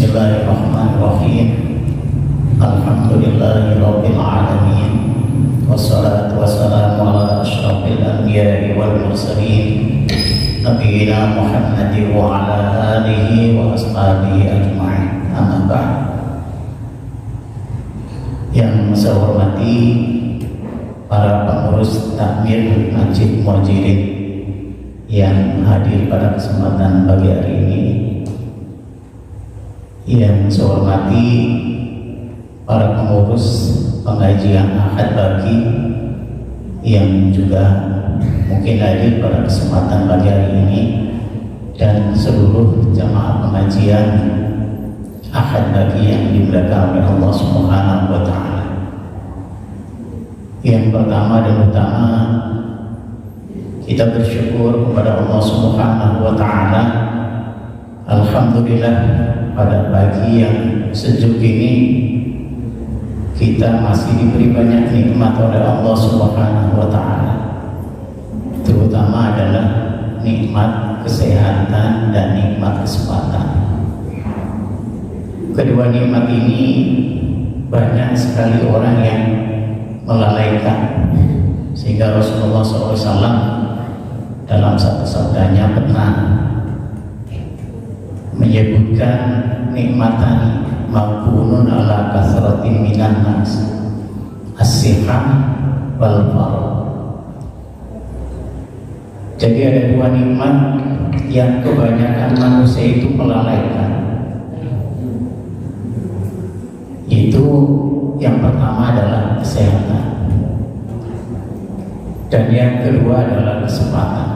Bismillahirrahmanirrahim. Alhamdulillahirabbil alamin. Wassalatu wassalamu ala asyrafil anbiya'i wal mursalin nabiyina Muhammadin wa ala alihi wa ashabihi ajma'in. Amma ba'd. Yang saya hormati para pengurus takmir Masjid Muhajirin yang hadir pada kesempatan pagi hari ini, yang saya hormati para pengurus pengajian Ahad pagi yang juga mungkin hadir pada kesempatan pagi hari ini, dan seluruh jamaah pengajian Ahad pagi yang dimuliakan oleh Allah Subhanahu wa Ta'ala. Yang pertama dan utama, kita bersyukur kepada Allah Subhanahu wa Ta'ala. Alhamdulillah, pada pagi yang sejuk ini kita masih diberi banyak nikmat oleh Allah Subhanahu wa Ta'ala. Terutama adalah nikmat kesehatan dan nikmat kesempatan. Kedua nikmat ini banyak sekali orang yang melalaikan, sehingga Rasulullah SAW dalam satu sabdanya pernah menyebutkan nikmatan maqbunun ala kasratin minan nas, as-sihah wal farah. Jadi ada dua nikmat yang kebanyakan manusia itu melalaikan. Itu yang pertama adalah kesehatan, dan yang kedua adalah kesempatan.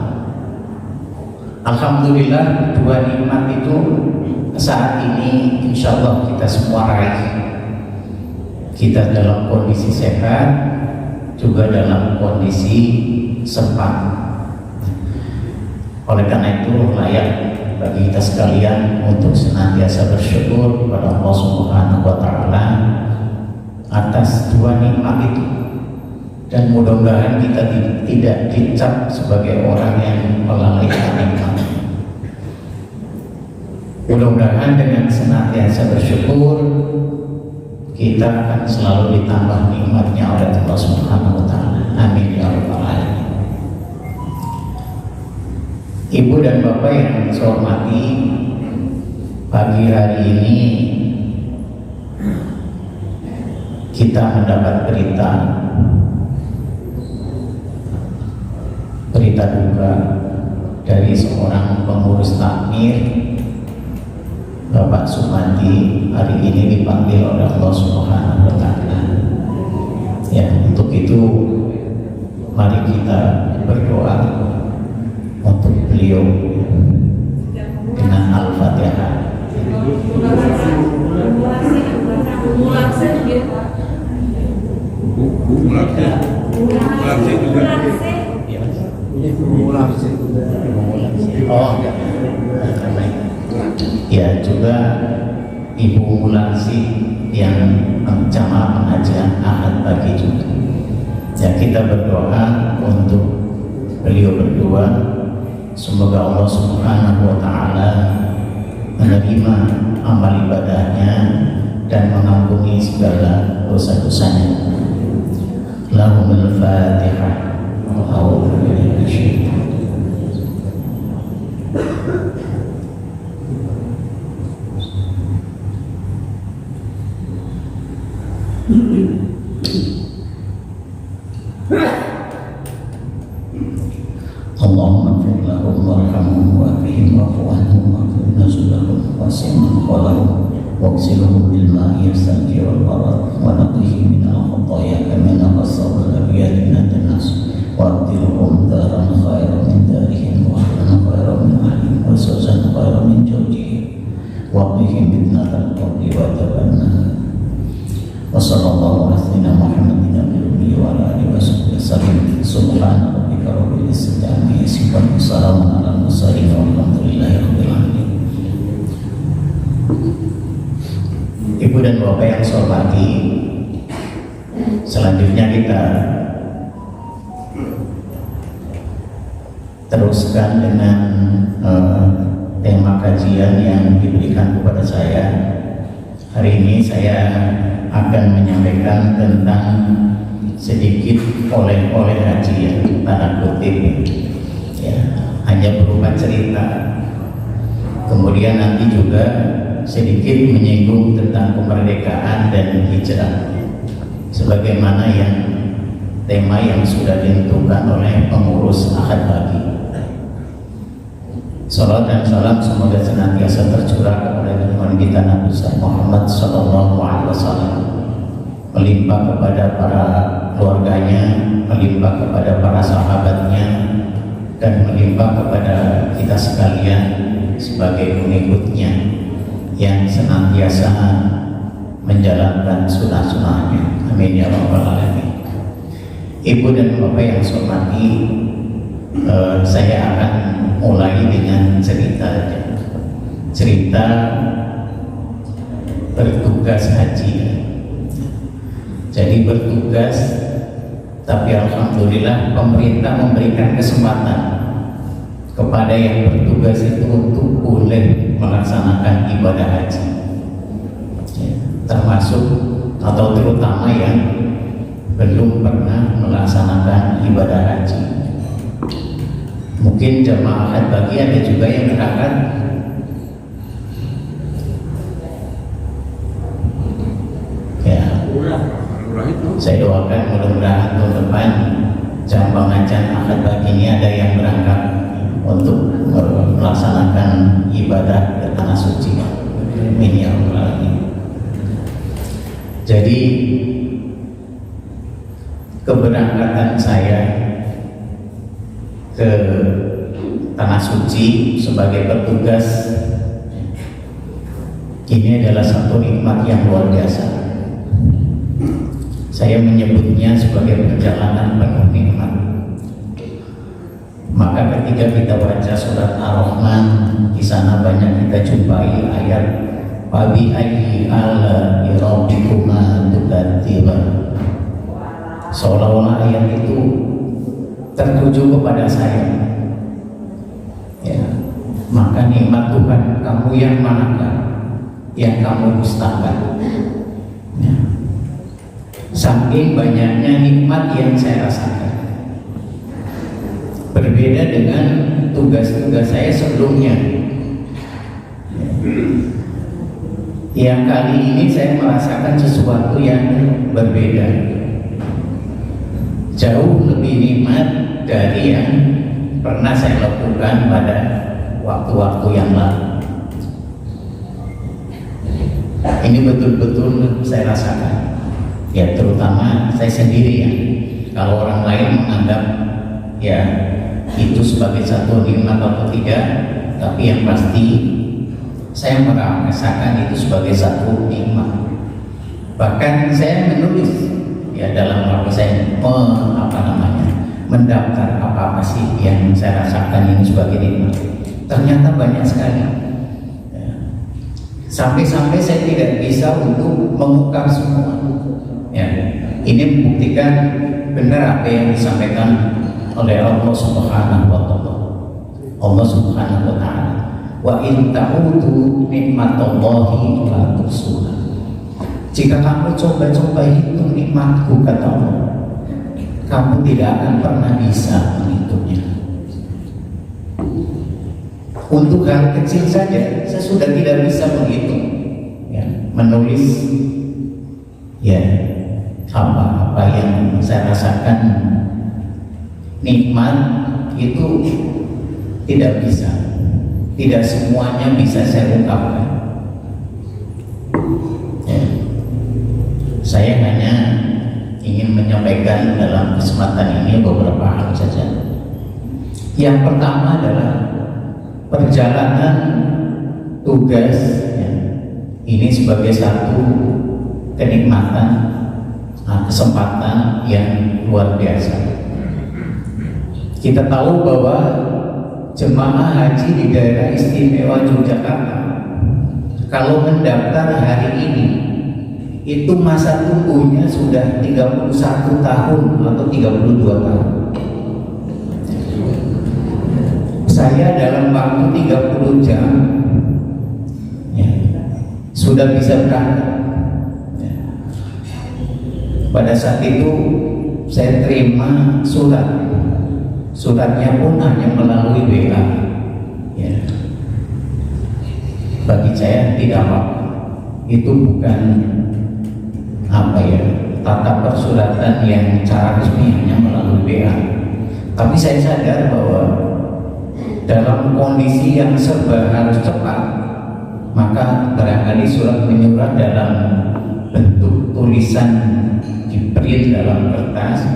Alhamdulillah, dua nikmat itu saat ini insya Allah kita semua raih. Kita dalam kondisi sehat, juga dalam kondisi sempat. Oleh karena itu layak bagi kita sekalian untuk senantiasa bersyukur kepada Allah Subhanahu wa Ta'ala atas dua nikmat itu, dan mudah-mudahan kita tidak dicap sebagai orang yang melalaikan nikmat. Mudah-mudahan dengan senantiasa bersyukur kita akan selalu ditambah nikmatnya oleh Allah Subhanahu wa Ta'ala. Amin ya rabbal alamin. Ibu dan bapak yang saya hormati, pagi hari ini kita mendapat berita duka dari seorang pengurus takmir, Bapak Sumandi, hari ini dipanggil oleh Allah Subhanahu wa Ta'ala. Ya, untuk itu mari kita berdoa untuk beliau dengan Al-Fatihah. Oh, ya, juga Ibu Mulansi yang jamaah pengajian Ahad pagi juga. Ya, kita berdoa untuk beliau berdua, semoga Allah Subhanahu wa Ta'ala menerima amal ibadahnya dan mengampuni segala dosa-dosanya. Lahumul Fatihah. A'udzu billahi minasyaitonir Allahumma ighfir lahum warhamhum wa'afihim wa'fu anhum waghfir nazlahum wasi'hum qalahum waghsilhum bil ma'i as-salji wal barad wa naqihim min al-khataaya kama naqasal al-abyad min ad-nas wa abdilhum daran khairan min darihim wa ahlan khairan min ahlihim wa sawzan khairan min zawjihim wa qihim fitnatal qabri wa tabanna. Wa sallallahu ala sayyidina Muhammadin nabiyyi wa ala alihi wa sahbihi wasallam. Subhana rabbika rabbil izzati amma yasifun wa salamun alal mursalin walhamdulillahi rabbil alamin. Ibu dan bapak yang saya hormati, selanjutnya kita teruskan dengan tema kajian yang diberikan kepada saya Hari ini saya akan menyampaikan tentang sedikit oleh-oleh haji ya, tanda kutip ya, hanya berupa cerita. Kemudian nanti juga sedikit menyinggung tentang kemerdekaan dan hijrah, sebagaimana yang tema yang sudah ditentukan oleh pengurus Ahad Pagi. Salam dan salam semoga senantiasa tercurah kepada junjungan kita Nabi Muhammad Sallallahu Alaihi Wasallam, melimpah kepada para keluarganya, melimpah kepada para sahabatnya, dan melimpah kepada kita sekalian sebagai pengikutnya yang senantiasa menjalankan sunnah-sunnahnya. Amin ya rabbal alamin. Ibu dan bapak yang saya hormati, saya akan mulai dengan cerita bertugas haji. Jadi bertugas, tapi alhamdulillah pemerintah memberikan kesempatan kepada yang bertugas itu untuk boleh melaksanakan ibadah haji, termasuk atau terutama yang belum pernah melaksanakan ibadah haji. Mungkin jamaah Ahad Pagi ada juga yang berangkat. Ya, saya doakan mudah-mudahan tahun depan jam pengajian Ahad Pagi ini ada yang berangkat untuk melaksanakan ibadah ke tanah suci. Amin ya rabbal alamin. Jadi keberangkatan saya ke tanah suci sebagai petugas ini adalah satu nikmat yang luar biasa. Saya menyebutnya sebagai perjalanan penuh nikmat. Maka ketika kita baca surat Ar-Rahman, di sana banyak kita jumpai ayat Fabi ayyi ala rabbikuma tukadziban. Seolah-olah ayat itu tertuju kepada saya. Ya, maka nikmat Tuhan kamu yang manakah yang kamu dustakan? Ya. Saking banyaknya nikmat yang saya rasakan, berbeda dengan tugas-tugas saya sebelumnya. Yang kali ini saya merasakan sesuatu yang berbeda, jauh lebih nikmat dari yang pernah saya lakukan pada waktu-waktu yang lalu. Ini betul-betul saya rasakan, ya, terutama saya sendiri ya. Kalau orang lain menganggap ya itu sebagai satu nikmat atau tidak, tapi yang pasti saya merasakan itu sebagai satu nikmat. Bahkan saya menulis ya dalam waktu saya mendaftar apa sih yang saya rasakan ini sebagai nikmat. Ternyata banyak sekali. Sampai-sampai saya tidak bisa untuk mengungkap semua. Ya, ini membuktikan benar apa yang disampaikan oleh Allah Subhanahu wa Ta'ala. Allah Subhanahu wa Ta'ala, wa in ta'udu nikmatallahi la tuhsuha. Jika kamu coba-coba hitung nikmatku, kata Allah, kamu tidak akan pernah bisa menghitungnya. Untuk hal kecil saja, saya sudah tidak bisa menghitung, ya, menulis, ya, apa yang saya rasakan nikmat itu tidak bisa, tidak semuanya bisa saya ungkapkan. Ya. Saya hanya ingin menyampaikan dalam kesempatan ini beberapa hal saja. Yang pertama adalah perjalanan tugas ya, ini sebagai satu kenikmatan, kesempatan yang luar biasa. Kita tahu bahwa jemaah haji di daerah istimewa Yogyakarta kalau mendaftar hari ini itu masa tunggunya sudah 31 tahun atau 32 tahun. Saya dalam waktu 30 jam ya, sudah bisa berangkat. Ya. Pada saat itu saya terima suratnya pun hanya melalui WA. Ya. Bagi saya tidak apa-apa, itu bukan tata persuratan yang cara resmi hanya melalui WA. Tapi saya sadar bahwa dalam kondisi yang serba harus cepat, maka barangkali surat menyurat dalam bentuk tulisan di print dalam kertas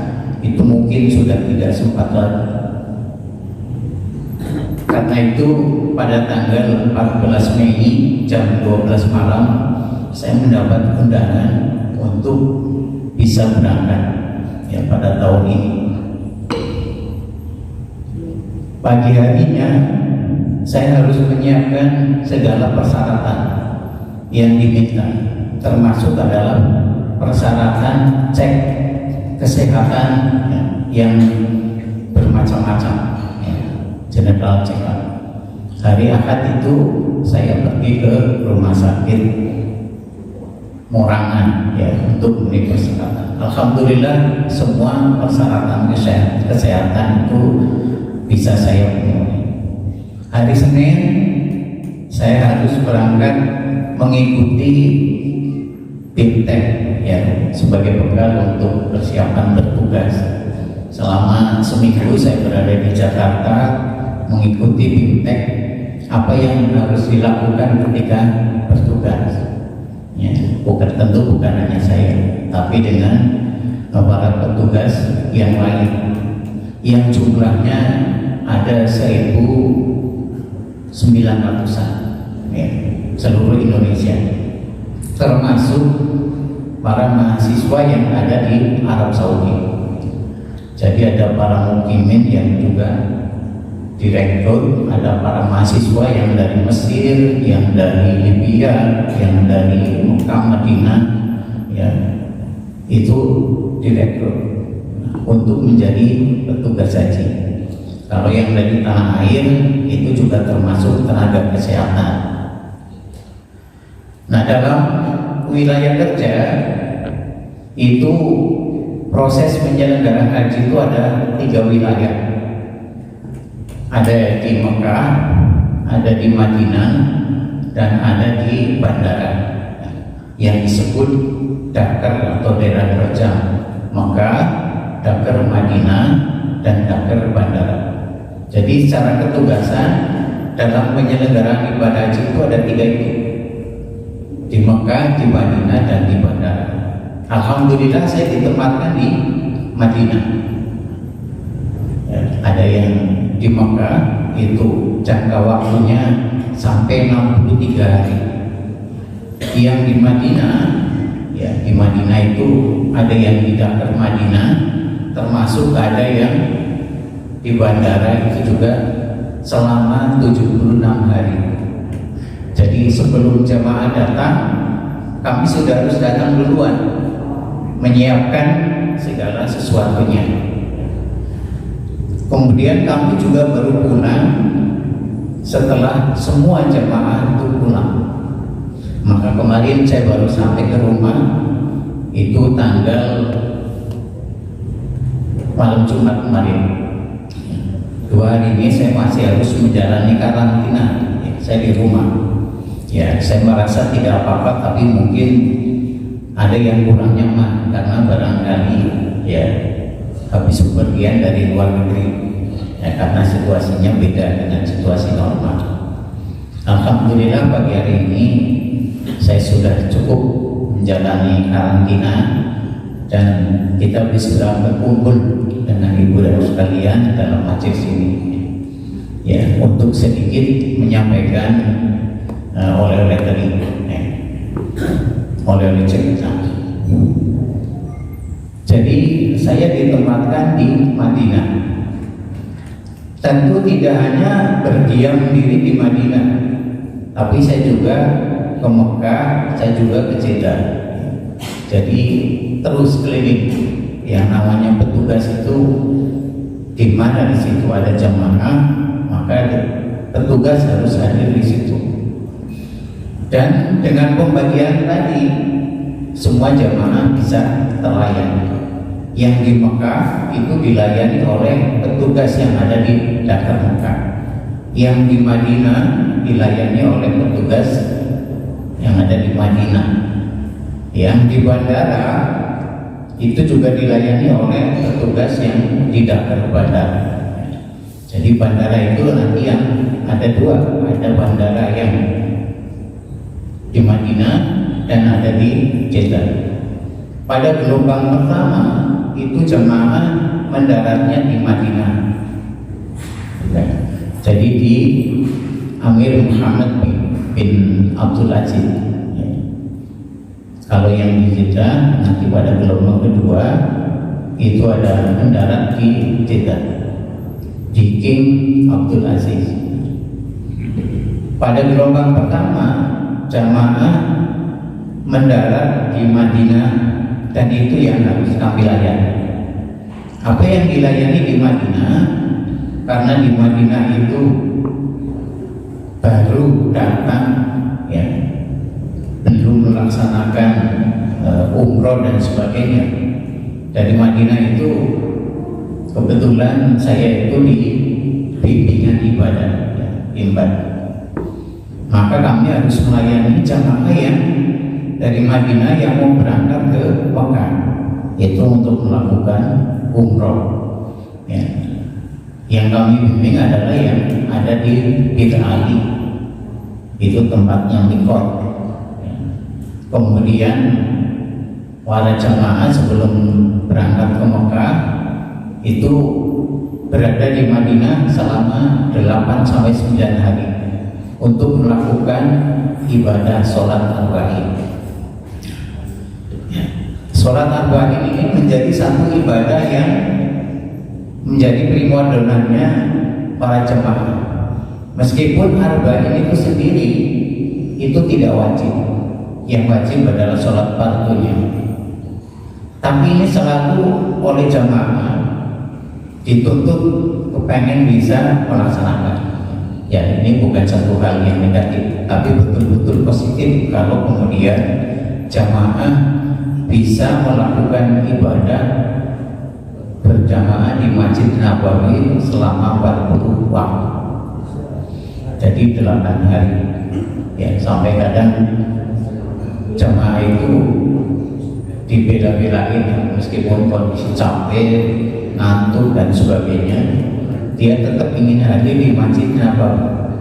itu mungkin sudah tidak sempat lagi. Karena itu pada tanggal 14 Mei jam 12 malam saya mendapat undangan untuk bisa berangkat ya pada tahun ini. Pagi harinya saya harus menyiapkan segala persyaratan yang diminta, termasuk adalah persyaratan cek kesehatan yang bermacam-macam, general check up. Hari Ahad itu saya pergi ke rumah sakit Morangan untuk memenuhi persyaratan. Alhamdulillah semua persyaratan kesehatan itu bisa saya penuhi. Hari Senin saya harus berangkat mengikuti BIMTEK sebagai bekal untuk persiapan bertugas. Selama seminggu saya berada di Jakarta mengikuti BIMTEK, apa yang harus dilakukan ketika bertugas. Tentu bukan hanya saya, tapi dengan para petugas yang lain yang jumlahnya ada 1.900-an seluruh Indonesia, termasuk para mahasiswa yang ada di Arab Saudi. Jadi ada para mukimin yang juga direkrut, ada para mahasiswa yang dari Mesir, yang dari Libya, yang dari Mekah, Madinah, itu direkrut untuk menjadi petugas haji. Kalau yang dari tanah air itu juga termasuk tenaga kesehatan. Nah, dalam wilayah kerja itu proses penyelenggaraan haji itu ada 3 wilayah. Ada di Mekah, ada di Madinah, dan ada di bandara yang disebut Dakar atau daerah kerja Mekah, Dakar Madinah, dan Dakar bandara. Jadi secara ketugasan dalam penyelenggaraan ibadah haji itu ada 3 itu, di Mekah, di Madinah, dan di bandara. Alhamdulillah saya ditempatkan di Madinah. Ada yang di Mekah itu jangka waktunya sampai 63 hari. Yang di Madinah itu ada yang di Dakar Madinah, termasuk ada yang di bandara itu juga selama 76 hari. Jadi sebelum jamaah datang, kami sudah harus datang duluan menyiapkan segala sesuatunya. Kemudian kami juga baru pulang setelah semua jemaah itu pulang. Maka kemarin saya baru sampai ke rumah itu tanggal malam Jumat kemarin. 2 hari ini saya masih harus menjalani karantina. Saya di rumah. Saya merasa tidak apa-apa, tapi mungkin ada yang kurang nyaman karena barangkali habis bepergian dari luar negeri, karena situasinya beda dengan situasi normal. Alhamdulillah pagi hari ini saya sudah cukup menjalani karantina dan kita bisa berkumpul dengan ibu dan sekalian dalam majelis ini untuk sedikit menyampaikan oleh-oleh tadi, oleh-oleh cerita. Jadi saya ditempatkan di Madinah. Tentu tidak hanya berdiam diri di Madinah, tapi saya juga ke Mekah, saya juga ke Jeddah. Jadi terus keliling. Yang namanya petugas itu di mana di situ ada jamaah, maka petugas harus hadir di situ. Dan dengan pembagian tadi semua jamaah bisa terlayani. Yang di Mekah itu dilayani oleh petugas yang ada di dekat Mekah. Yang di Madinah dilayani oleh petugas yang ada di Madinah. Yang di bandara itu juga dilayani oleh petugas yang di dekat bandara. Jadi bandara itu nanti yang ada dua, ada bandara yang di Madinah dan ada di Jeddah. Pada gelombang pertama itu jemaah mendaratnya di Madinah. Jadi di Amir Muhammad bin Abdul Aziz. Kalau yang di Jeddah nanti pada gelombang kedua itu ada mendarat di Jeddah, di King Abdul Aziz. Pada gelombang pertama jamaah mendarat di Madinah dan itu yang harus kami layani. Apa yang dilayani di Madinah? Karena di Madinah itu baru datang, ya, belum melaksanakan umroh dan sebagainya. Dari Madinah itu kebetulan saya itu di bimbingan ibadah, ya, ibadah. Maka kami harus melayani jamaah yang dari Madinah yang mau berangkat ke Mekah, itu untuk melakukan umroh. Ya. Yang kami bimbing adalah yang ada di Bir Ali, itu tempatnya mikot. Ya. Kemudian para jamaah sebelum berangkat ke Mekah itu berada di Madinah selama 8-9 hari untuk melakukan ibadah sholat arba'in. Sholat arba'in ini menjadi satu ibadah yang menjadi primadonanya para jemaah. Meskipun arba'in itu sendiri itu tidak wajib, yang wajib adalah sholat fardunya. Tapi ini selalu oleh jemaah dituntut kepengen bisa melaksanakan. Ya, ini bukan satu hal yang negatif, tapi betul-betul positif kalau kemudian jamaah bisa melakukan ibadah berjamaah di Masjid Nabawi selama 40 waktu. Jadi 8 hari. Ya, sampai kadang jamaah itu dibela-belain meskipun kondisi capek, ngantuk dan sebagainya, dia tetap ingin hadir di Masjid Nabawi.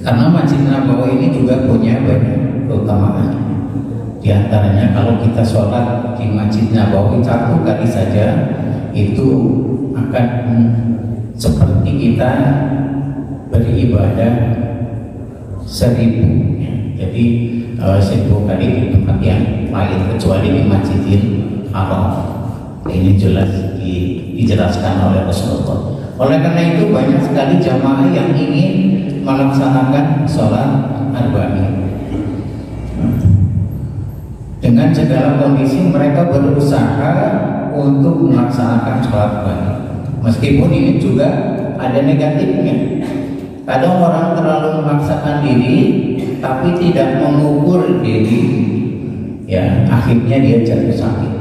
Karena Masjid Nabawi ini juga punya banyak keutamaan. Di antaranya kalau kita sholat di Masjid Nabawi 1 kali saja itu akan seperti kita beribadah 1000. Jadi 1000 kali di tempat yang lain kecuali di Masjidil Haram. Ini jelas dijelaskan oleh Rasulullah. Oleh karena itu banyak sekali jamaah yang ingin melaksanakan sholat arba'in. Dengan segala kondisi mereka berusaha untuk melaksanakan sholat arba'in. Meskipun ini juga ada negatifnya. Kadang orang terlalu memaksakan diri tapi tidak mengukur diri, ya akhirnya dia jatuh sakit.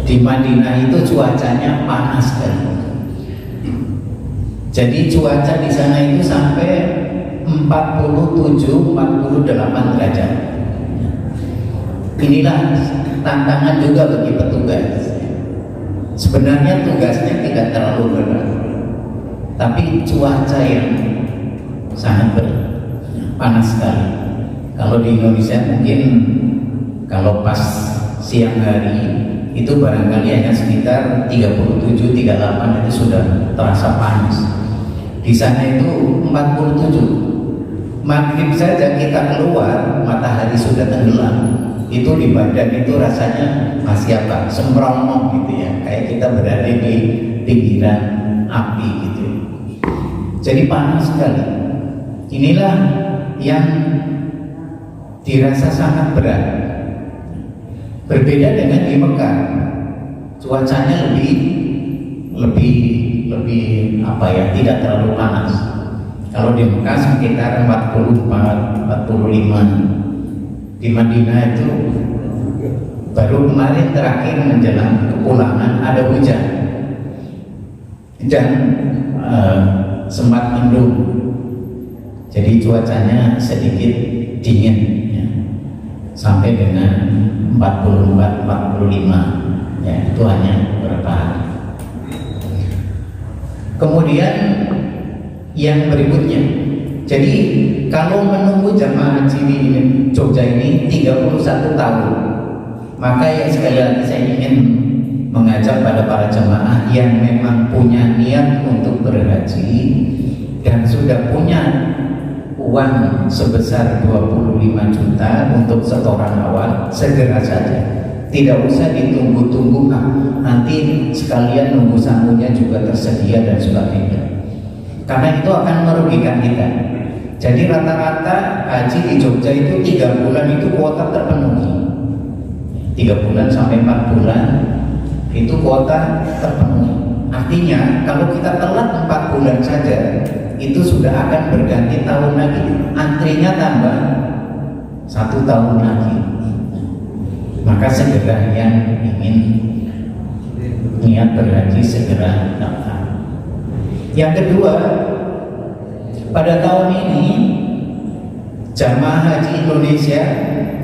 Di Madinah itu cuacanya panas sekali. Jadi cuaca di sana itu sampai 47-48 derajat. Inilah tantangan juga bagi petugas. Sebenarnya tugasnya tidak terlalu berat, tapi cuaca yang sangat berat, panas sekali. Kalau di Indonesia mungkin kalau pas siang hari itu barangkali hanya sekitar 37-38 itu sudah terasa panas. Di sana itu 47. Maghrib saja kita keluar, matahari sudah tenggelam. Itu di badan itu rasanya masih apa? Sembrongong gitu ya, kayak kita berada di pinggiran api gitu. Jadi panas sekali. Inilah yang dirasa sangat berat. Berbeda dengan di Mekah, cuacanya lebih apa ya, tidak terlalu panas. Kalau di Mekah sekitar 44-45. Di Madinah itu baru kemarin terakhir menjelang kepulangan ada hujan dan sempat mendung, jadi cuacanya sedikit dingin ya, sampai dengan 44-45 ya, itu hanya beberapa hari. Kemudian yang berikutnya, jadi kalau menunggu jamaah haji di Jogja ini 31 tahun, maka yang sekali lagi saya ingin mengajak pada para jamaah yang memang punya niat untuk berhaji dan sudah punya uang sebesar 25 juta untuk setoran awal, segera saja, tidak usah ditunggu-tunggu, nanti sekalian nunggu sangunya juga tersedia dan sebagainya, karena itu akan merugikan kita. Jadi rata-rata haji di Jogja itu 3 bulan itu kuota terpenuhi, 3 bulan sampai 4 bulan itu kuota terpenuhi. Artinya kalau kita telat 4 bulan saja, itu sudah akan berganti tahun lagi, antrinya tambah 1 tahun lagi. Maka segera yang ingin niat berhaji segera daftar. Yang kedua, pada tahun ini jamaah haji Indonesia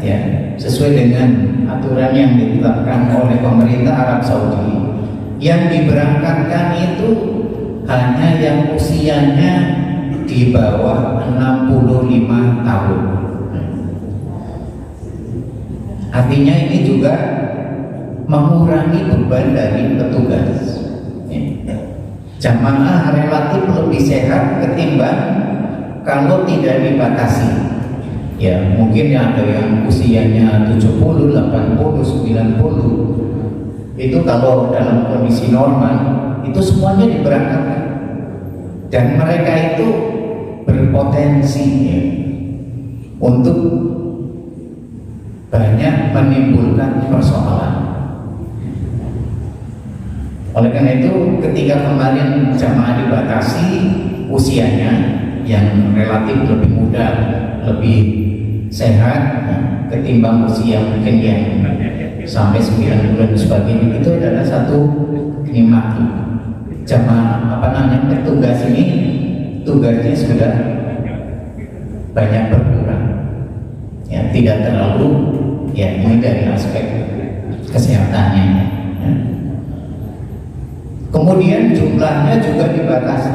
ya, sesuai dengan aturan yang ditetapkan oleh pemerintah Arab Saudi, yang diberangkatkan itu hanya yang usianya di bawah 65 tahun. Artinya ini juga mengurangi beban dari petugas. Jamaah relatif lebih sehat ketimbang kalau tidak dibatasi. Ya, mungkin ada yang usianya 70, 80, 90. Itu kalau dalam kondisi normal itu semuanya diberangkatkan. Dan mereka itu berpotensi ya, untuk banyak menimbulkan persoalan. Oleh karena itu, ketika kemarin jamaah dibatasi usianya yang relatif lebih muda, lebih sehat ketimbang usia mungkin yang sampai 9 bulan dan sebagainya, itu adalah satu nikmat. Jamaah petugas ini tugasnya sudah banyak berkurang. Ya, tidak terlalu ya, ini dari aspek kesehatannya. Ya. Kemudian jumlahnya juga dibatasi.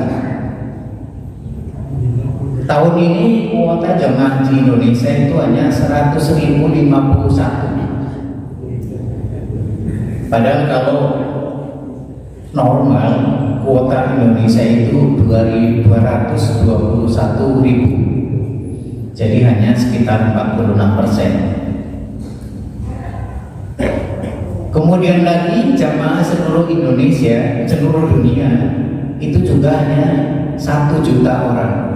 Tahun ini kuota jamaah haji Indonesia itu hanya 100.051. Padahal kalau normal kuota Indonesia itu 221.000. Jadi hanya sekitar 46%. Kemudian lagi jamaah seluruh Indonesia, seluruh dunia itu juga hanya 1 juta orang.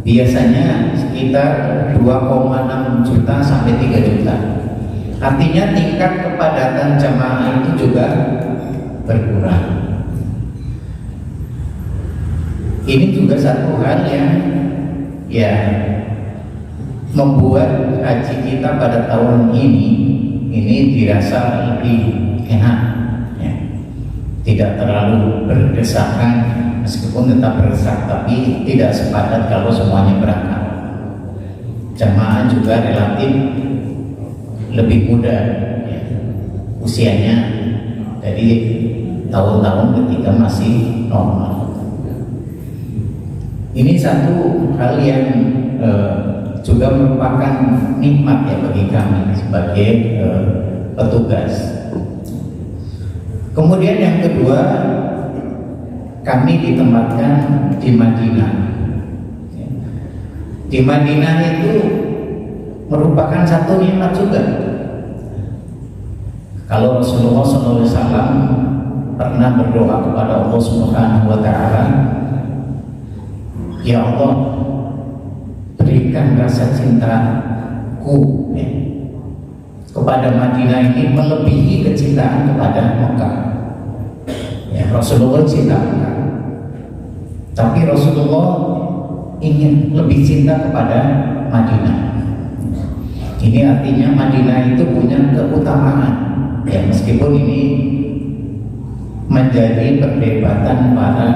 Biasanya sekitar 2,6 juta sampai 3 juta. Artinya tingkat kepadatan jamaah itu juga berkurang. Ini juga satu hal yang ya membuat haji kita pada tahun ini dirasa lebih enak ya. Tidak terlalu berdesakan, meskipun tetap berdesak, tapi tidak sepadat kalau semuanya berangkat. Jamaah juga relatif lebih muda ya, usianya dari tahun-tahun ketika masih normal. Ini satu hal yang juga merupakan nikmat ya bagi kami sebagai petugas. Kemudian yang kedua, kami ditempatkan di Madinah. Di Madinah itu merupakan satu nikmat juga. Kalau Rasulullah SAW pernah berdoa kepada Allah Subhanahu wa Ta'ala, ya Allah, berikan rasa cintaku ya, kepada Madinah ini melebihi kecintaan kepada Mekah. Ya, Rasulullah cinta Mekah, tapi Rasulullah ingin lebih cinta kepada Madinah. Ini artinya Madinah itu punya keutamaan, ya meskipun ini menjadi perdebatan para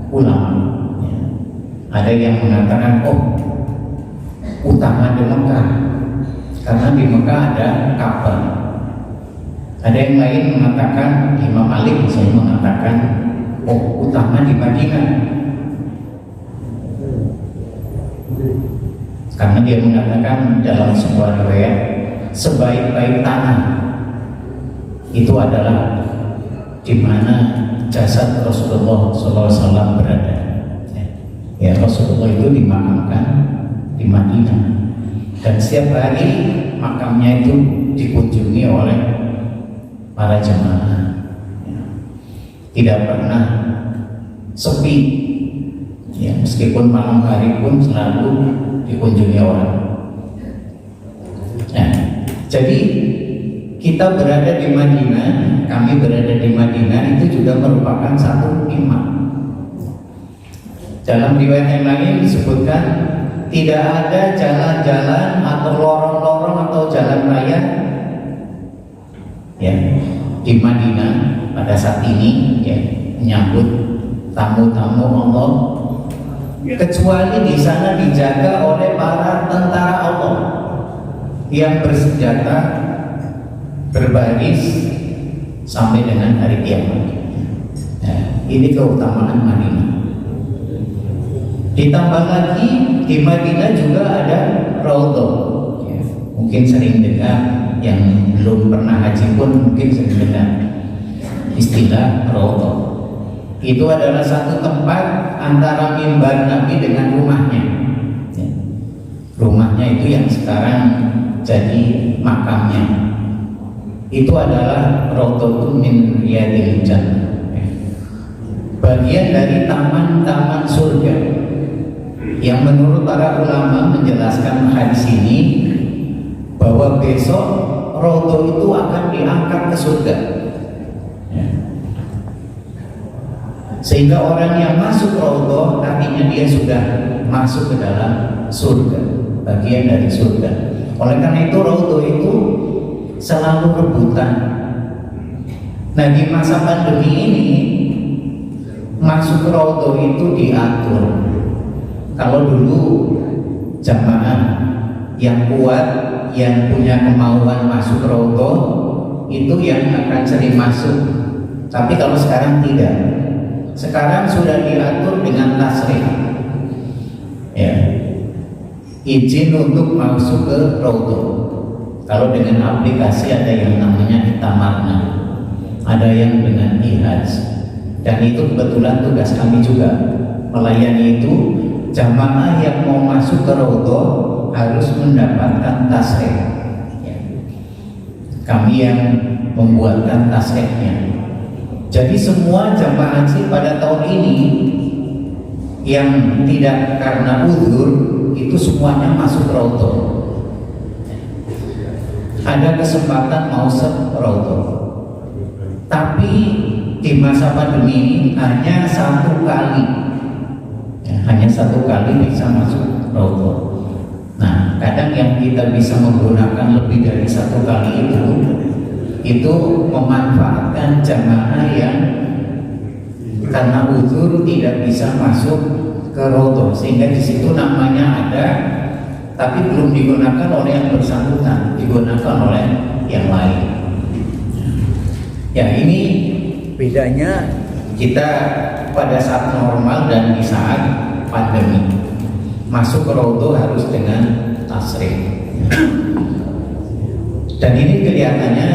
ulama. Ya. Ada yang mengatakan, oh utama di Mekah karena di Mekah ada Ka'bah. Ada yang lain mengatakan, Imam Malik misalnya mengatakan, oh utama di Madinah karena dia mengatakan dalam sebuah riwayat, sebaik-baik tanah itu adalah di mana jasad Rasulullah SAW berada. Ya, Rasulullah itu dimakamkan di Madinah dan setiap hari makamnya itu dikunjungi oleh para jemaah. Tidak pernah sepi. Ya, meskipun malam hari pun selalu dikunjungi orang. Nah, jadi kita berada di Madinah, kami berada di Madinah itu juga merupakan satu nikmat. Dalam riwayat yang lain disebutkan tidak ada jalan-jalan atau lorong-lorong atau jalan raya ya di Madinah pada saat ini ya menyambut tamu-tamu Allah kecuali di sana dijaga oleh para tentara Allah yang bersenjata berbaris sampai dengan hari kiamat. Nah, ini keutamaan Madinah. Ditambah lagi di Madinah juga ada Raudhah. Ya, mungkin sering dengar, yang belum pernah haji pun mungkin sering dengar istilah Raudhah. Itu adalah satu tempat antara mimbar Nabi dengan rumahnya. Ya. Rumahnya itu yang sekarang jadi makamnya. Itu adalah Raudhatun min Riyadil Jannah. Bagian dari taman-taman surga. Yang menurut para ulama menjelaskan hadis ini bahwa besok Raudhah itu akan diangkat ke surga. Sehingga orang yang masuk Raudhah artinya dia sudah masuk ke dalam surga, bagian dari surga. Oleh karena itu Raudhah itu selalu rebutan. Nah, di masa pandemi ini masuk Raudhah itu diatur. Kalau dulu jamaah yang kuat, yang punya kemauan masuk Raudhah itu yang akan sering masuk. Tapi kalau sekarang tidak. Sekarang sudah diatur dengan tasrih, ya, izin untuk masuk ke Raudhah. Kalau dengan aplikasi ada yang namanya Itamarna, ada yang dengan Ihaj, dan itu kebetulan tugas kami juga melayani itu. Jamaah yang mau masuk ke Raudhah harus mendapatkan tasrih, ya. Kami yang membuatkan tasrihnya. Jadi semua jamaah haji pada tahun ini yang tidak karena uzur itu semuanya masuk Raudhah. Ada kesempatan mau Raudhah. Tapi di masa pandemi ini hanya satu kali, ya, hanya satu kali bisa masuk Raudhah. Nah, kadang yang kita bisa menggunakan lebih dari satu kali itu memanfaatkan jamaah yang karena uzur tidak bisa masuk ke Raudhah, sehingga di situ namanya ada tapi belum digunakan oleh yang bersangkutan, digunakan oleh yang lain. Ya, ini bedanya kita pada saat normal dan di saat pandemi. Masuk ke Raudhah harus dengan tasrih. Dan ini kelihatannya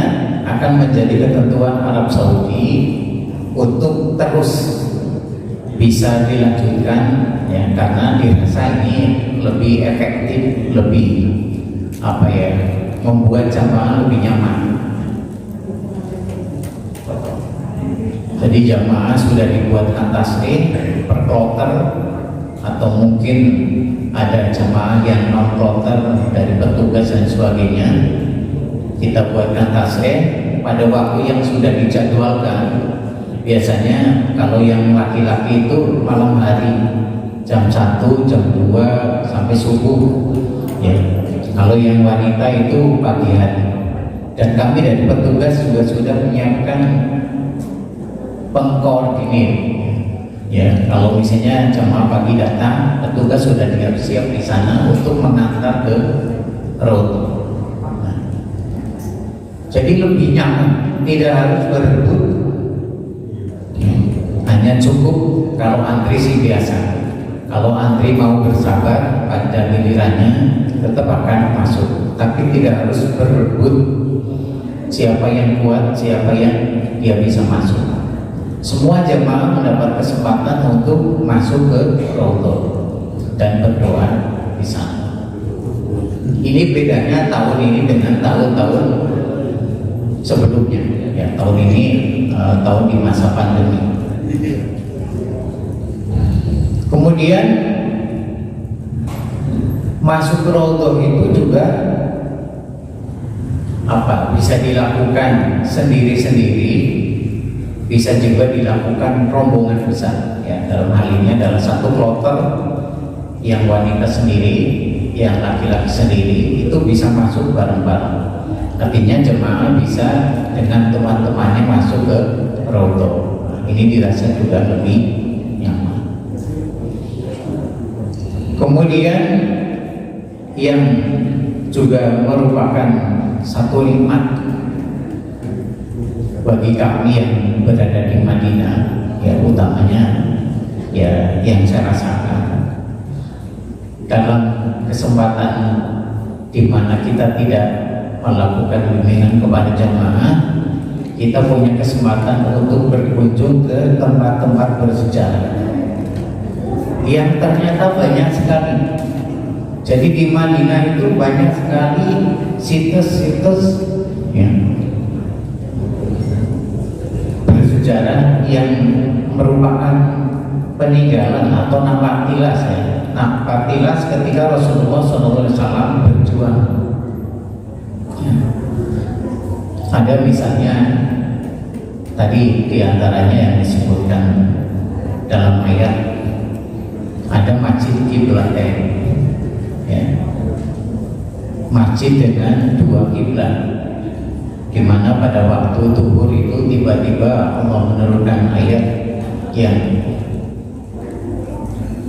akan menjadi ketentuan Arab Saudi untuk terus bisa dilanjutkan, ya, karena dirasa ini lebih efektif, lebih membuat jamaah lebih nyaman. Jadi jamaah sudah dibuatkan tasrih per kloter, atau mungkin ada jamaah yang non kloter dari petugas dan sebagainya. Kita buatkan tasrih pada waktu yang sudah dijadwalkan. Biasanya kalau yang laki-laki itu malam hari, jam 1, jam 2 sampai subuh ya. Kalau yang wanita itu pagi hari. Dan kami dari petugas juga sudah menyiapkan pengkoordinir ya. Kalau misalnya jamaah pagi datang, petugas sudah siap di sana untuk mengantar ke road. Jadi lebih nyaman, tidak harus berebut. Hanya cukup kalau antri sih biasa. Kalau antri mau bersabar, pada gilirannya tetap akan masuk. Tapi tidak harus berebut siapa yang kuat, siapa yang dia bisa masuk. Semua jemaah mendapat kesempatan untuk masuk ke Raudhah dan berdoa di sana. Ini bedanya tahun ini dengan tahun-tahun sebelumnya ya. Tahun ini tahun di masa pandemi. Kemudian masuk ke Raudhah itu juga bisa dilakukan sendiri-sendiri, bisa juga dilakukan rombongan besar ya. Dalam hal ini adalah satu kloter, yang wanita sendiri, yang laki-laki sendiri, itu bisa masuk bareng-bareng. Artinya jemaah bisa dengan teman-temannya masuk ke Raudhah. Ini dirasa juga lebih nyaman. Kemudian yang juga merupakan satu nikmat bagi kami yang berada di Madinah ya, utamanya ya yang saya rasakan dalam kesempatan di mana kita tidak melakukan bimbingan kepada jamaah, kita punya kesempatan untuk berkunjung ke tempat-tempat bersejarah yang ternyata banyak sekali. Jadi di Madinah itu banyak sekali situs-situs ya, bersejarah yang merupakan peninggalan atau napatilas ya. Napatilas ketika Rasulullah SAW berjuang. Ya. Ada misalnya tadi diantaranya yang disebutkan dalam ayat, ada masjid Qiblatain. Ya. Masjid dengan dua kiblat, di mana pada waktu zuhur itu tiba-tiba Allah menurunkan ayat yang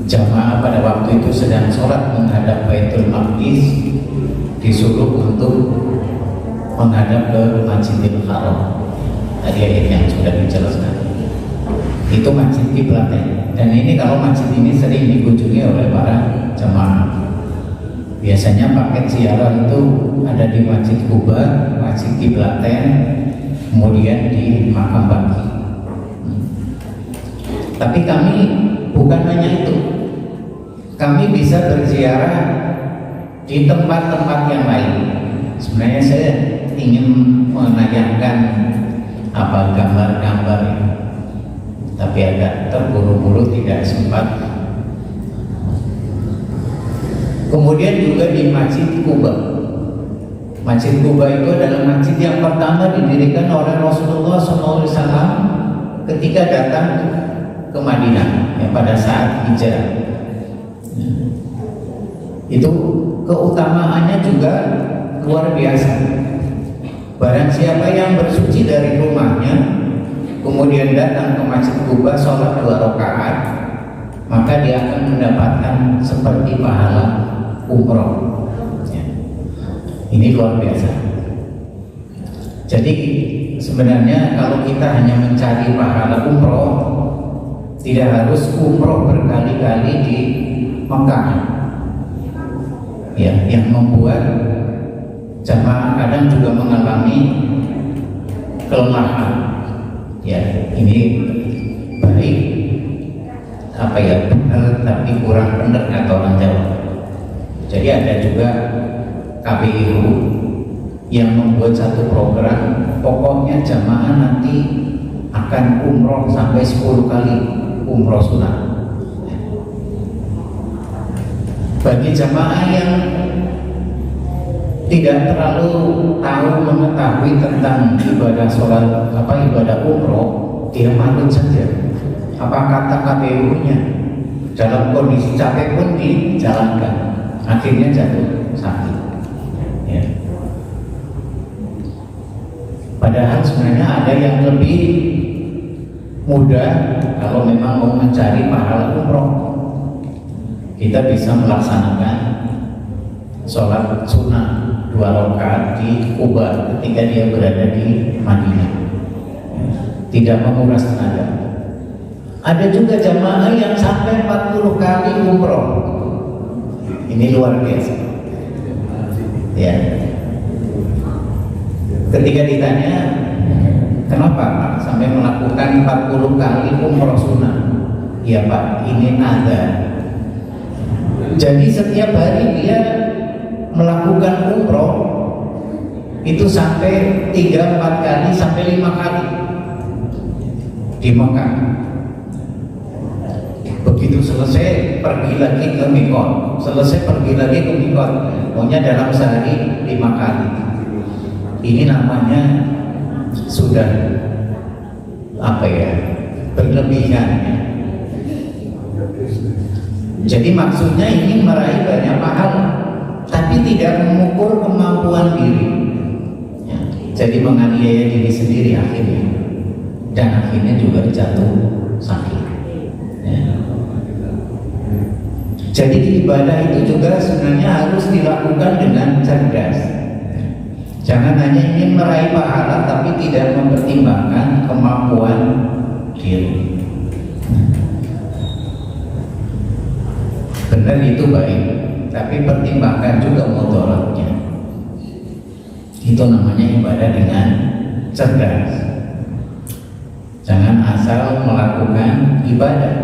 jamaah pada waktu itu sedang sholat menghadap Baitul Maqdis disuruh untuk menghadap ke Masjidil Haram. Tadi ayat yang sudah dijelaskan itu masjid Qiblatain, dan ini kalau masjid ini sering dikunjungi oleh para jamaah. Biasanya paket ziarah itu ada di Masjid Kuba, Masjid Qiblatain, kemudian di Makam Baqi. Tapi kami bukan hanya itu, kami bisa berziarah di tempat-tempat yang lain. Sebenarnya saya ingin menayangkan gambar-gambar, tapi agak terburu-buru tidak sempat. Kemudian juga di Masjid Kuba. Masjid Kuba itu adalah masjid yang pertama didirikan oleh Rasulullah SAW ketika datang ke Madinah ya, pada saat hijrah. Itu keutamaannya juga luar biasa. Barang siapa yang bersuci dari rumahnya kemudian datang ke Masjid Kuba sholat 2 rakaat, maka dia akan mendapatkan seperti pahala umroh ya. Ini luar biasa. Jadi sebenarnya kalau kita hanya mencari pahala umroh, tidak harus umroh berkali-kali di Mekah ya, yang membuat jamaah kadang juga mengalami kelemahan ya. Ini baik benar tapi kurang benar kata orang Jawa. Jadi ada juga KPU yang membuat satu program, pokoknya jamaah nanti akan umroh sampai 10 kali umroh sunat. Bagi jamaah yang tidak terlalu tahu mengetahui tentang ibadah sholat ibadah umroh, dia maklum saja apa kata KPU-nya. dalam kondisi capek pun dijalankan, akhirnya jatuh sakit. Ya. Padahal sebenarnya ada yang lebih mudah kalau memang mau mencari pahala umroh. Kita bisa melaksanakan sholat sunnah 2 rakaat di Kuba ketika dia berada di Madinah, tidak menguras tenaga. Ada juga jamaah yang sampai 40 kali umroh. Ini luar biasa. Ya. Ketika ditanya, kenapa Pak sampai melakukan 40 kali umroh sunnah? Ya Pak, ini ada. Jadi setiap hari dia melakukan umroh itu sampai 3-4 kali sampai 5 kali di Mekah. Begitu selesai pergi lagi ke Mikot, selesai pergi lagi ke Mikot, pokoknya dalam sehari 5 kali. Ini namanya sudah apa ya, berlebihan ya. Jadi maksudnya ini meraih banyak pahala, tapi tidak mengukur kemampuan diri ya. Jadi menganiaya diri sendiri akhirnya, dan akhirnya juga jatuh sakit ya. Jadi di ibadah itu juga sebenarnya harus dilakukan dengan cerdas. Jangan hanya ingin meraih pahala tapi tidak mempertimbangkan kemampuan diri. Benar itu baik, tapi pertimbangkan juga mudaratnya. Itu namanya ibadah dengan cerdas. Jangan asal melakukan ibadah.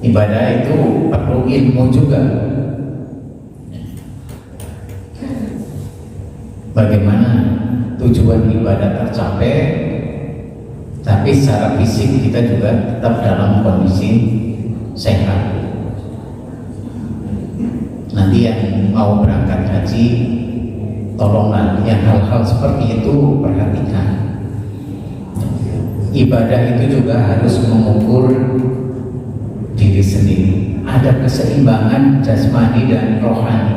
Ibadah itu perlu ilmu juga. Bagaimana tujuan ibadah tercapai, tapi secara fisik kita juga tetap dalam kondisi sehat. Nanti yang mau berangkat haji, tolonglah yang hal-hal seperti itu perhatikan. Ibadah itu juga harus mengukur diri sendiri, ada keseimbangan jasmani dan rohani.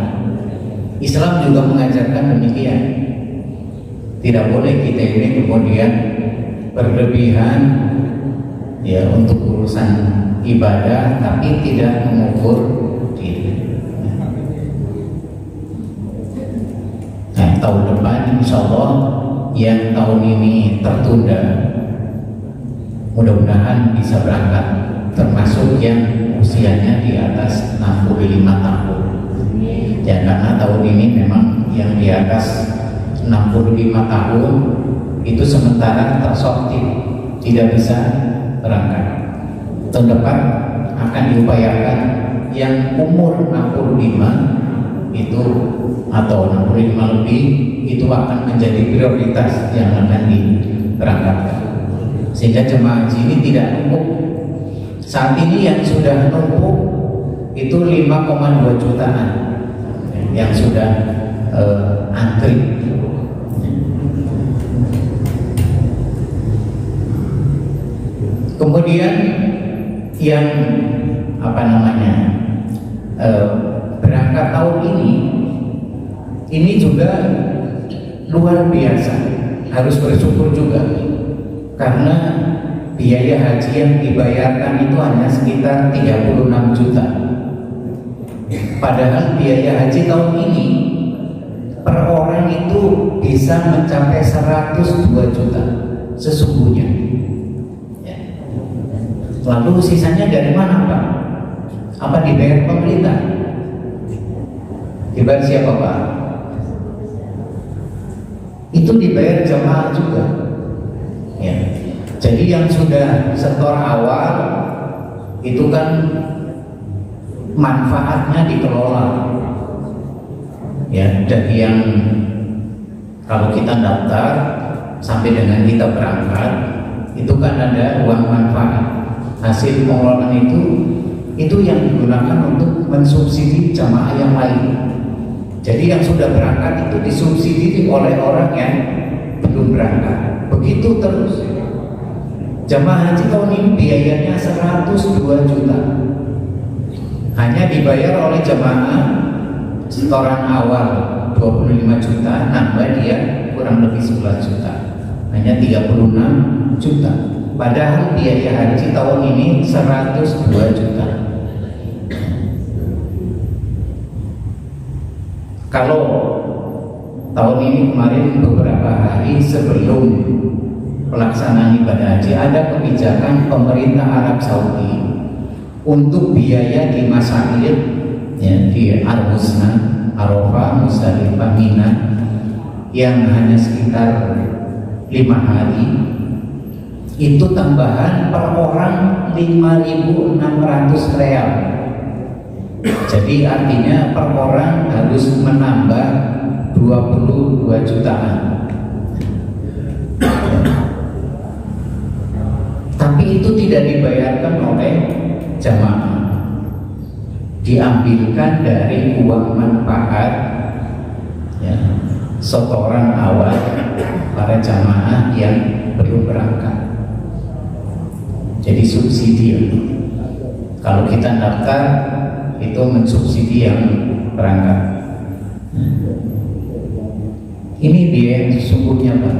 Islam juga mengajarkan demikian. Tidak boleh kita ini kemudian berlebihan ya untuk urusan ibadah tapi tidak mengukur diri. Nah, tahun depan insya Allah yang tahun ini tertunda, mudah-mudahan bisa berangkat, termasuk yang usianya di atas 65 tahun. Ya, karena tahun ini memang yang di atas 65 tahun itu sementara tersortir, tidak bisa berangkat. Tahun depan akan diupayakan yang umur 65 itu atau 65 lebih itu akan menjadi prioritas yang akan diberangkatkan, sehingga jemaah haji ini tidak numpuk. Saat ini yang sudah numpuk itu 5,2 jutaan yang sudah antri. Kemudian yang berangkat tahun ini juga luar biasa, harus bersyukur juga karena biaya haji yang dibayarkan itu hanya sekitar 36 juta. Padahal biaya haji tahun ini per orang itu bisa mencapai 102 juta sesungguhnya. Ya. Lalu sisanya dari mana Pak? Apa dibayar pemerintah? Dibayar siapa Pak? Itu dibayar jemaah juga. Ya. Jadi yang sudah setor awal itu kan manfaatnya dikelola ya, dari yang kalau kita daftar sampai dengan kita berangkat itu kan ada uang manfaat, hasil pengelolaan itu yang digunakan untuk mensubsidi jamaah yang lain. Jadi yang sudah berangkat itu disubsidi oleh orang yang belum berangkat, begitu terus. Jamaah haji tahun ini biayanya 102 juta. Hanya dibayar oleh jamaah setoran awal 25 juta, nambah dia kurang lebih 11 juta. Hanya 36 juta. Padahal biaya haji tahun ini 102 juta. Kalau tahun ini kemarin beberapa hari sebelum pelaksanaan ibadah haji ada kebijakan pemerintah Arab Saudi untuk biaya di Masyid, ya, di Al-Husna, Arafah, Musdalifah, Mina yang hanya sekitar 5 hari itu tambahan per orang 5.600 real. Jadi artinya per orang harus menambah 22 jutaan. Tapi itu tidak dibayarkan oleh jamaah, diambilkan dari uang manfaat, ya, setoran awal para jamaah yang belum berangkat. Jadi subsidi. Kalau kita daftar itu mensubsidi yang berangkat. Ini biaya yang sesungguhnya, Pak.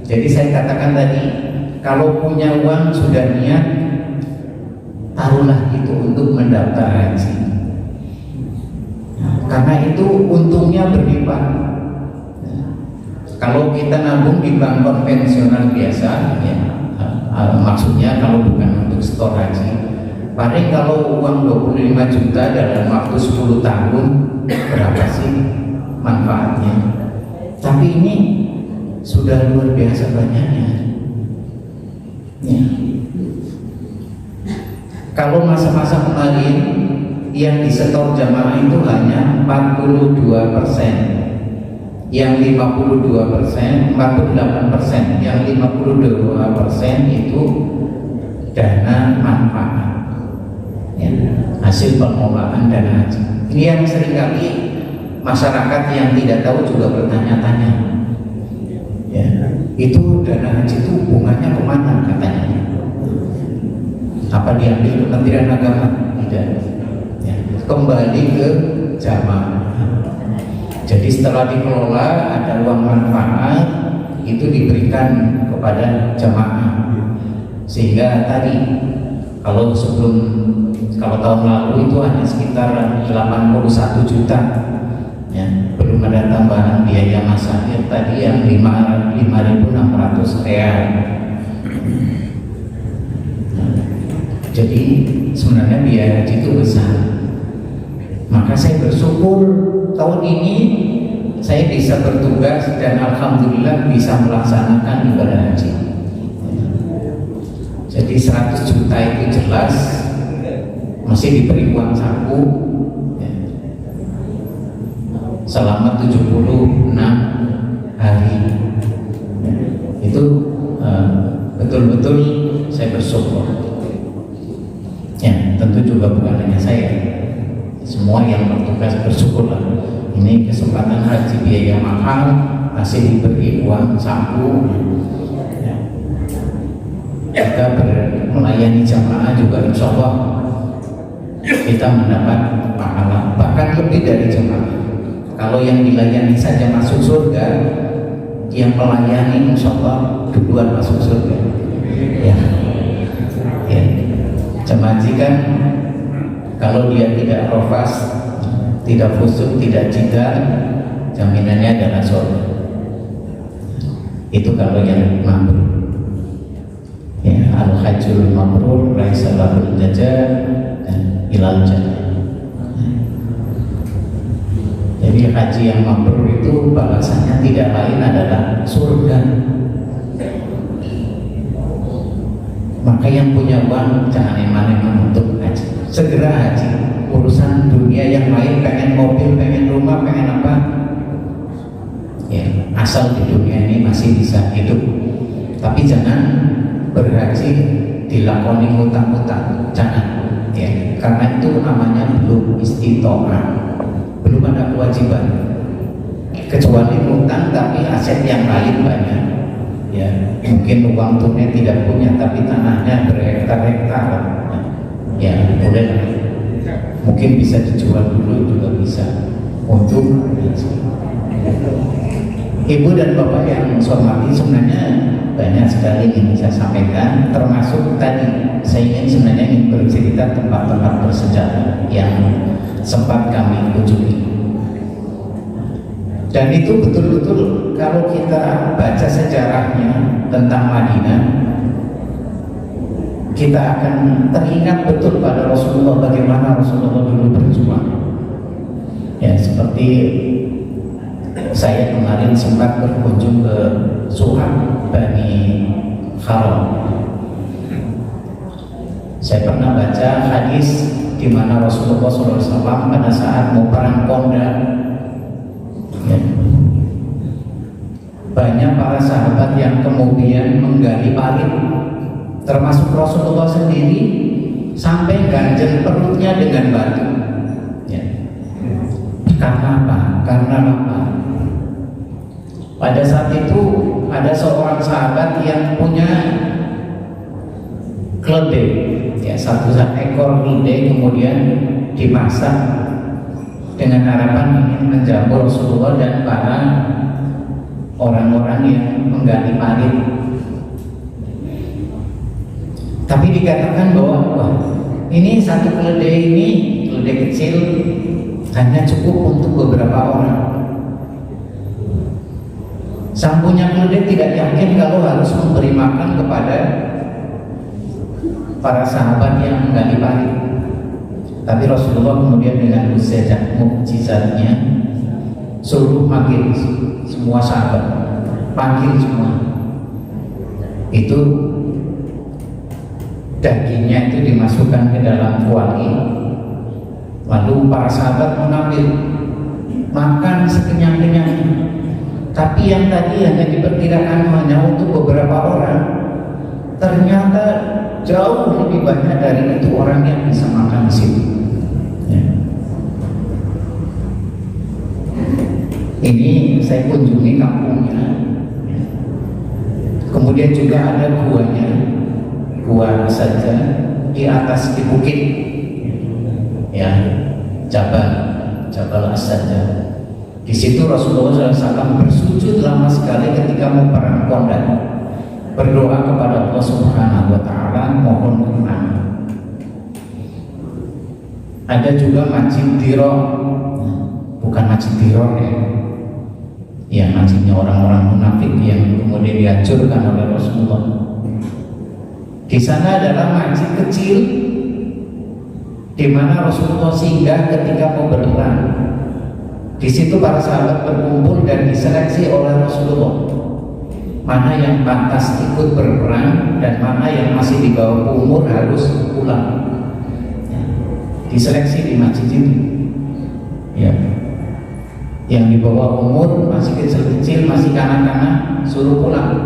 Jadi saya katakan tadi, kalau punya uang sudah niat, taruhlah itu untuk mendaftar haji. Karena itu untungnya berlipat. Kalau kita nabung di bank konvensional biasa, ya, maksudnya kalau bukan untuk setor haji, paling kalau uang 25 juta dalam waktu 10 tahun berapa sih manfaatnya? Tapi ini sudah luar biasa banyaknya, ya. Kalau masa-masa kemarin yang disetor jamaah itu hanya 42%, yang 52%, 48%, yang 52% itu dana manfaat, ya, hasil pengelolaan dana haji. Ini yang seringkali masyarakat yang tidak tahu juga bertanya-tanya, ya, itu dana haji itu hubungannya kemana katanya? Apa diambil Kementerian Agama? Tidak, ya, kembali ke jamaah. Jadi setelah dikelola ada uang manfaat itu diberikan kepada jamaah, sehingga tadi kalau tahun lalu itu hanya sekitar 81 juta, ya, belum ada tambahan biaya masyarakat tadi yang 5.600 real. Jadi sebenarnya biaya haji itu besar. Maka saya bersyukur tahun ini saya bisa bertugas dan alhamdulillah bisa melaksanakan ibadah haji. Jadi 100 juta itu jelas masih diberi uang saku, ya, selama 76 hari. Itu betul-betul saya bersyukur. Ya, tentu juga bukan hanya saya, semua yang bertugas bersyukurlah. Ini kesempatan haji biaya mahal masih diberi uang saku. Ya. Kita melayani jamaah juga insya Allah kita mendapat pahala bahkan lebih dari jamaah. Kalau yang dilayani saja masuk surga, yang melayani insya Allah duluan masuk surga. Ya, ya. Jemaah haji kan kalau dia tidak rofas, tidak khusyuk, tidak jidal, jaminannya adalah surga. Itu kalau yang mabrur. Ya, al-hajjul mabrur laisa lahul jazaa dan ilal jannah. Jadi haji yang mabrur itu balasannya tidak lain adalah surga. Maka yang punya uang jangan eman-eman untuk haji, segera haji. Urusan dunia yang lain, pengen mobil, pengen rumah, pengen apa, ya, asal di dunia ini masih bisa hidup. Tapi jangan berhaji dilakoni utang-utang, jangan, ya, karena itu namanya belum istitoah, belum ada kewajiban, kecuali utang tapi aset yang lain banyak, ya mungkin uang tunai tidak punya tapi tanahnya berhektar-hektar, ya boleh, mungkin bisa dijual dulu juga bisa untuk ibu dan bapak yang saya hormati. Sebenarnya banyak sekali yang saya sampaikan, termasuk tadi saya sebenarnya ingin bercerita tempat-tempat bersejarah yang sempat kami kunjungi. Dan itu betul-betul kalau kita baca sejarahnya tentang Madinah, kita akan teringat betul pada Rasulullah, bagaimana Rasulullah dulu berjuang. Ya, seperti saya kemarin sempat berkunjung ke Suhab Bani Kharam. Saya pernah baca hadis di mana Rasulullah SAW pada saat mau perang Kondak, ya, banyak para sahabat yang kemudian menggali parit, termasuk Rasulullah sendiri, sampai ganjel perutnya dengan batu. Ya. Karena apa? Karena apa? Pada saat itu ada seorang sahabat yang punya keledai, ya, satu ekor keledai kemudian dimasak dengan harapan ingin menjamu Rasulullah dan para orang-orang yang menggali parit. Tapi dikatakan bahwa wah, ini satu keledai ini, keledai kecil, hanya cukup untuk beberapa orang. Sang punya keledai tidak yakin kalau harus memberi makan kepada para sahabat yang menggali parit. Tapi Rasulullah kemudian dengan mukjizatnya suruh manggil semua sahabat, panggil semua. Itu dagingnya itu dimasukkan ke dalam kuali, lalu para sahabat mengambil makan sekenyang-kenyangnya. Tapi yang tadi hanya diperkirakan hanya untuk beberapa orang, ternyata jauh lebih banyak dari itu orang yang bisa makan di situ. Ya. Ini saya kunjungi kampungnya. Kemudian juga ada guanya, gua saja di atas di bukit, ya, Jabal As-Sajjah. Di situ Rasulullah SAW bersujud lama sekali ketika mau perang Kondak, berdoa kepada Allah Subhanahu Wa Taala mohon kemenangan. Ada juga Masjid Diror, bukan Masjid Diror ya, masjidnya orang-orang munafik yang kemudian dihancurkan oleh Rasulullah. Di sana adalah masjid kecil di mana Rasulullah singgah ketika mau berperang. Di situ para sahabat berkumpul dan diseleksi oleh Rasulullah mana yang pantas ikut berperang dan mana yang masih di bawah umur harus pulang. Ya. Diseleksi di masjid itu. Ya. Yang di bawah umur masih kecil-kecil, masih kanak-kanak, suruh pulang.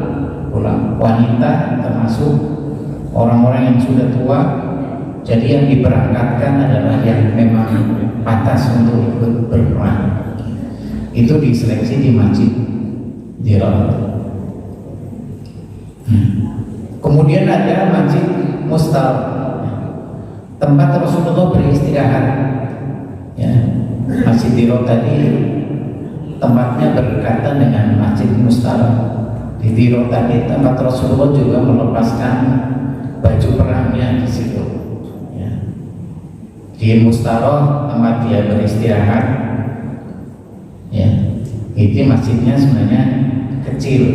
Wanita termasuk orang-orang yang sudah tua. Jadi yang diberangkatkan adalah yang memang pantas untuk ikut berperang. Itu diseleksi di Masjid Diror. Kemudian ada Masjid Mustal, tempat Rasulullah beristirahat. Ya, Masjid Diror tadi tempatnya berdekatan dengan Masjid Mustal. Di Diror tadi tempat Rasulullah juga melepaskan baju perangnya di situ. Ya. Di Mustaroh tempat dia beristirahat. Ya, itu masjidnya sebenarnya kecil,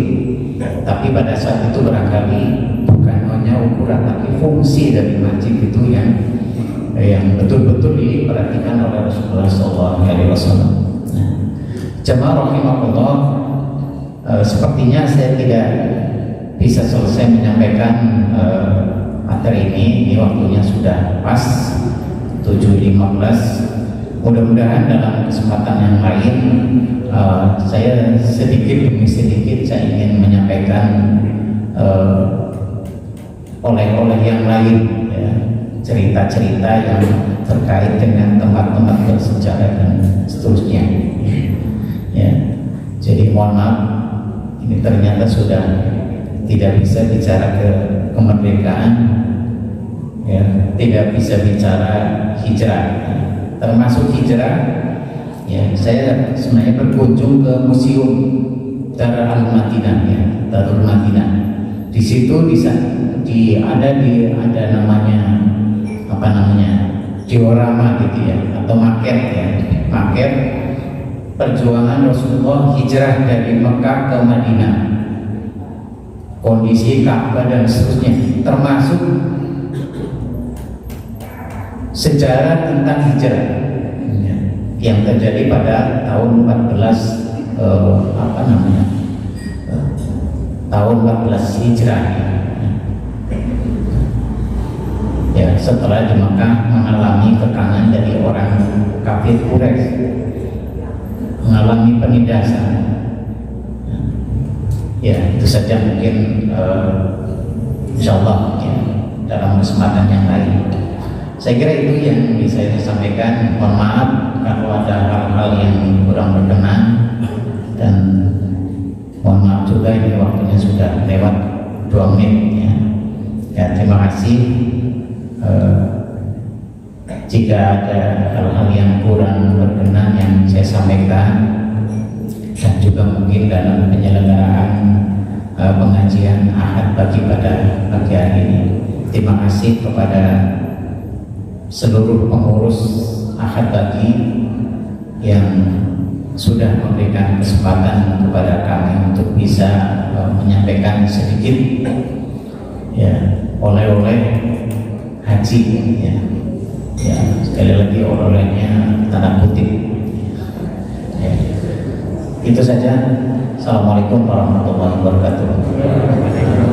tapi pada saat itu barangkali bukan hanya ukuran tapi fungsi dari masjid itu yang betul-betul diperhatikan oleh Rasulullah SAW. Nah, jemaah rahimahullah, sepertinya saya tidak bisa selesai menyampaikan materi ini waktunya sudah pas 7.15. Mudah-mudahan dalam kesempatan yang lain saya sedikit demi sedikit saya ingin menyampaikan oleh-oleh yang lain, ya, cerita-cerita yang terkait dengan tempat-tempat bersejarah dan seterusnya. Ya, jadi mohon maaf, ini ternyata sudah tidak bisa bicara kemerdekaan, ya, tidak bisa bicara hijrah, termasuk hijrah. Ya, saya sebenarnya berkunjung ke museum Darul Madinah, ya, Darul Madinah. Di situ ada namanya apa namanya, diorama gitu ya, atau maket ya, maket perjuangan Rasulullah hijrah dari Mekah ke Madinah, kondisi Ka'bah dan seterusnya, termasuk sejarah tentang hijrah yang terjadi pada tahun 14 tahun 14 Hijrah. Ya, setelah di Mekah mengalami kekangan dari orang kafir Quraisy, mengalami penindasan. Ya, itu saja mungkin insyaallah ya, dalam kesempatan yang lain. Saya kira itu yang bisa saya sampaikan. Mohon maaf kalau ada hal-hal yang kurang berkenan, dan mohon maaf juga ini waktunya sudah lewat 2 menit ya. Ya, terima kasih. Jika ada hal-hal yang kurang berkenan yang saya sampaikan, dan juga mungkin dalam penyelenggaraan pengajian Ahad pagi pada pagi hari ini, terima kasih kepada seluruh pengurus Ahad pagi yang sudah memberikan kesempatan kepada kami untuk bisa menyampaikan sedikit ya oleh-oleh haji ya. Ya, sekali lagi oleh-olehnya tanda kutip ya. Itu saja. Assalamualaikum warahmatullahi wabarakatuh.